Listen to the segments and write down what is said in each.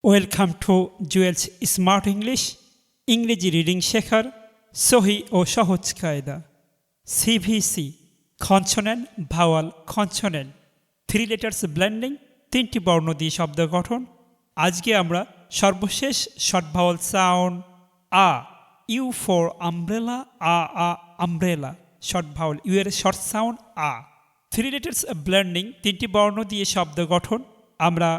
Welcome to Jewels smart English. ইংরেজি reading শেখার সহি ও সহজ কায়দা। CVC consonant vowel consonant, 3 letters blending, 3টি বর্ণ দিয়ে শব্দ গঠন। আজকে আমরা সর্বশেষ শর্ট ভাওয়াল সাউন্ড আ, U for umbrella, umbrella, short vowel U এর শর্ট সাউন্ড আ। 3 লেটার্স ব্লেন্ডিং, 3টি বর্ণ দিয়ে শব্দ গঠন। আমরা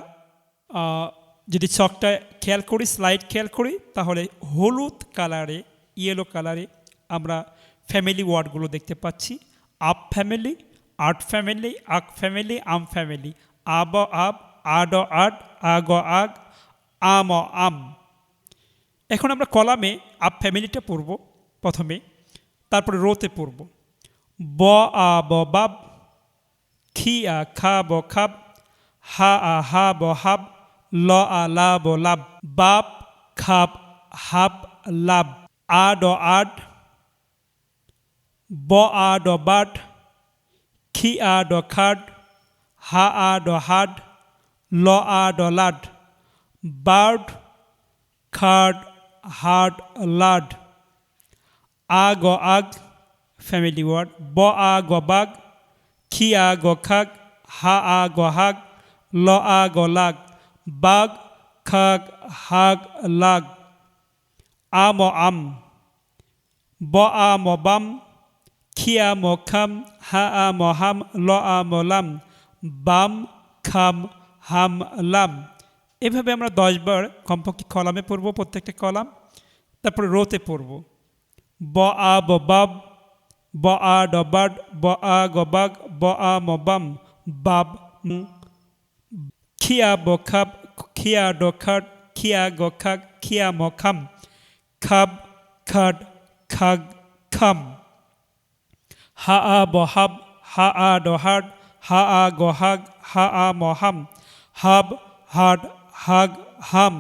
যদি চকটা খেয়াল করি, স্লাইড খেয়াল করি, তাহলে হলুদ কালারে, ইয়েলো কালারে আমরা ফ্যামিলি ওয়ার্ডগুলো দেখতে পাচ্ছি। আপ ফ্যামিলি, আর্ট ফ্যামিলি, আক ফ্যামিলি, আম ফ্যামিলি, আব আব, আড আড, আগ আগ, আম আম। এখন আমরা কলামে আপ ফ্যামিলিটা পড়ব প্রথমে, তারপরে রোতে পড়ব। ব আ ব বাব, খি আ খা ব খাব, হা আ হা ব হাব, ল আ লা ব লাব, বাপ খাপ হাব লাব, আড আড, ব আড বাড, খি আড খাড, হা আড হাড, ল আড লাড, বার্ড খাড হাড লাড, আগ আগ ফ্যামিলি ওয়ার্ড, ব আগ বাগ, খি আগ খাগ, হা আগ হাগ, ল আগ লাগ, বাগ খাগ হাগ লাগ, আম আম, ব আম বাম, খি আম খাম, হা আম হাম, ল আম লাম, বাম খাম হাম লাম। এভাবে আমরা 10 বার কমপক্ষে কলামে পড়ব, প্রত্যেকটা কলাম। তারপরে রোতে পড়ব। ব আ ব বাব, ব আ ড বাড, ব আ গ বাগ, ব আ ম বাম, বাব, খিয়া ব খাব, খিয়া ড খাড, খিয়া গ খাগ, খিয়া ম খাম, খাব খাড খাগ খাম, হা আ ব হাব, হা আ ড হাড, হা আ গ হাগ, হা আ ম হাম, হাব হাড হাগ হাম,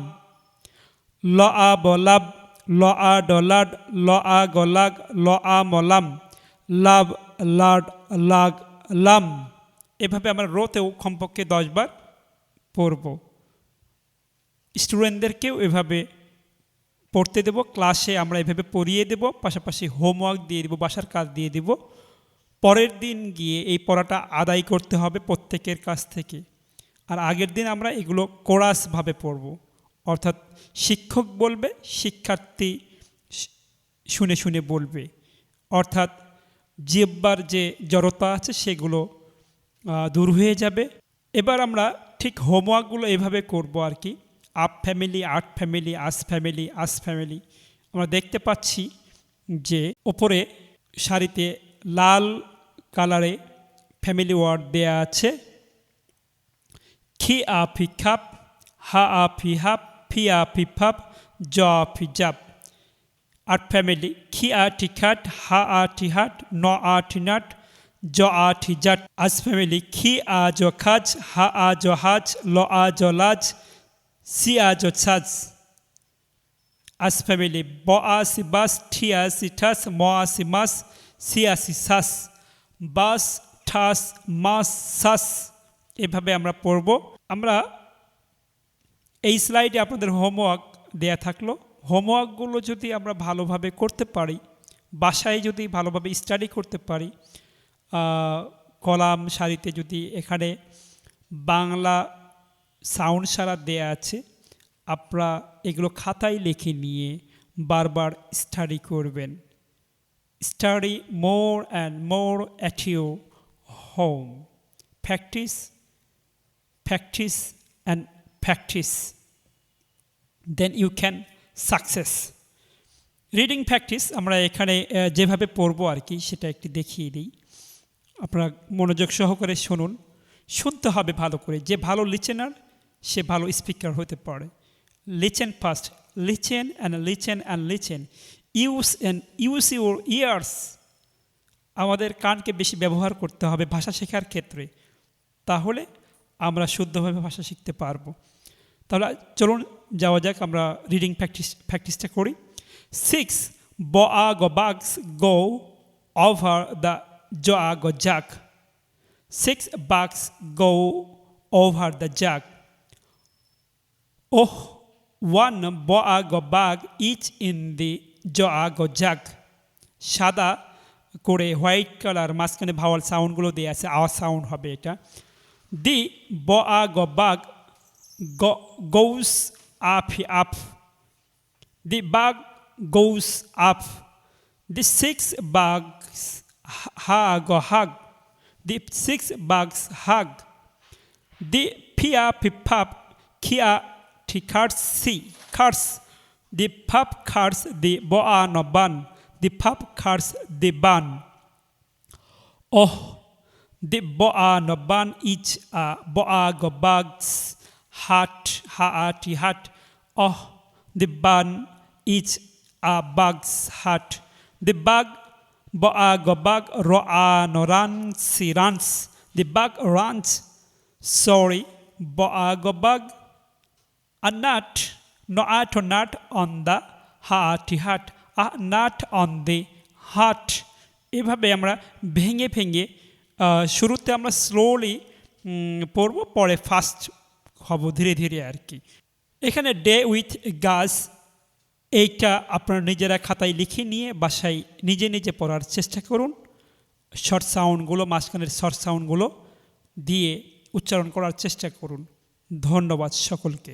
ল আ ব লাব, ল আ ড লাড, ল আ গ লাগ, ল আ ম লাম, লাভ লাড লাগ লাম। এভাবে আমরা রোতেও কমপক্ষে 10 বার পড়ব। স্টুডেন্টদেরকেও এভাবে পড়তে দেব, ক্লাসে আমরা এভাবে পড়িয়ে দেব, পাশাপাশি হোমওয়ার্ক দিয়ে দেব, বাসার কাজ দিয়ে দেব। পরের দিন গিয়ে এই পড়াটা আদায় করতে হবে প্রত্যেকের কাছ থেকে। আর আগের দিন আমরা এগুলো কোরাসভাবে পড়ব, অর্থাৎ শিক্ষক বলবে, শিক্ষার্থী শুনে শুনে বলবে, অর্থাৎ জিহ্বার যে জড়তা আছে সেগুলো দূর হয়ে যাবে। এবার আমরা ঠিক হোমওয়ার্কগুলো এভাবে করব আর কি। আপ ফ্যামিলি, আর্ট ফ্যামিলি, আস ফ্যামিলি, আস ফ্যামিলি। আমরা দেখতে পাচ্ছি যে ওপরে সারিতে লাল কালারে ফ্যামিলি ওয়ার্ড দেয়া আছে। খি আ ফি খাপ, হা আ ফি হাপ, ফি আ ফি ফাপ, জ আ ফি জাপ। আর্ট ফ্যামিলি, খি আ টি খাট, হা আ টি হাট, ন আ টি নাট, জ আ টি জাট। আজ ফ্যামিলি, খি আ জ খাজ, হা আ জ হাজ, ল আ জ লাজ, সি আ জ ছাজ। আজ ফ্যামিলি, ব আ সি বাস, ঠি আ সি ঠাস, ম আ সি মাস, সি আ সি সাস, বাস ঠাস মাস সাস। এভাবে আমরা পড়ব। আমরা এই স্লাইডে আপনাদের হোমওয়ার্ক দেয়া থাকলো। হোমওয়ার্কগুলো যদি আমরা ভালোভাবে করতে পারি, বাসায় যদি ভালোভাবে স্টাডি করতে পারি, কলাম সারিতে যদি এখানে বাংলা সাউন্ড সারা দেয়া আছে, আপনারা এগুলো খাতায় লিখে নিয়ে বারবার স্টাডি করবেন। Study more and more at your home. Practice, practice and practice, then you can success. Reading practice আমরা এখানে যেভাবে পড়বো আর কি সেটা একটু দেখিয়ে দিই। আপনারা মনোযোগ সহকারে শুনুন, শুনতে হবে ভালো করে। যে ভালো লিসেনার সে ভালো স্পিকার হতে পারে। Listen first, listen and listen and listen, use your ears. আমাদের কানকে বেশি ব্যবহার করতে হবে ভাষা শেখার ক্ষেত্রে, তাহলে আমরা শুদ্ধভাবে ভাষা শিখতে পারবো। তাহলে চলুন যাওয়া যাক, আমরা রিডিং প্র্যাকটিসটা করি। 6 ব আ গ বাগস গো ওভার দ্য জ আ গ জাক, 6 bugs go over the jug. Oh, one boag or bag each in the jog or jug. সাদা করে হোয়াইট কালার মাঝখানে ভাওয়াল সাউন্ডগুলো দিয়ে আছে, আওয়াজ সাউন্ড হবে এটা। দি boag or bag goes up. The bag goes up. The six bags hug. The six bags hug. The pia pipap kia cars. The pub cars the boa no bun. The pub cars the bun. Oh, the boa no bun each a boa go bags hat. Oh, the bun each a bag's hat. The bag boa go bag roa no runs. The bag runs. Sorry, boa go bag. A nut, no a nut on the hat. A nut on the hat. এভাবে আমরা ভেঙে ভেঙে শুরুতে আমরা slowly পড়ব, পরে fast হব ধীরে ধীরে আর কি। এখানে ডে উইথ গাছ এইটা আপনারা নিজেরা খাতায় লিখে নিয়ে বাসায় নিজে নিজে পড়ার চেষ্টা করুন। শর্ট সাউন্ডগুলো, মাঝখানের শর্ট সাউন্ডগুলো দিয়ে উচ্চারণ করার চেষ্টা করুন। ধন্যবাদ সকলকে।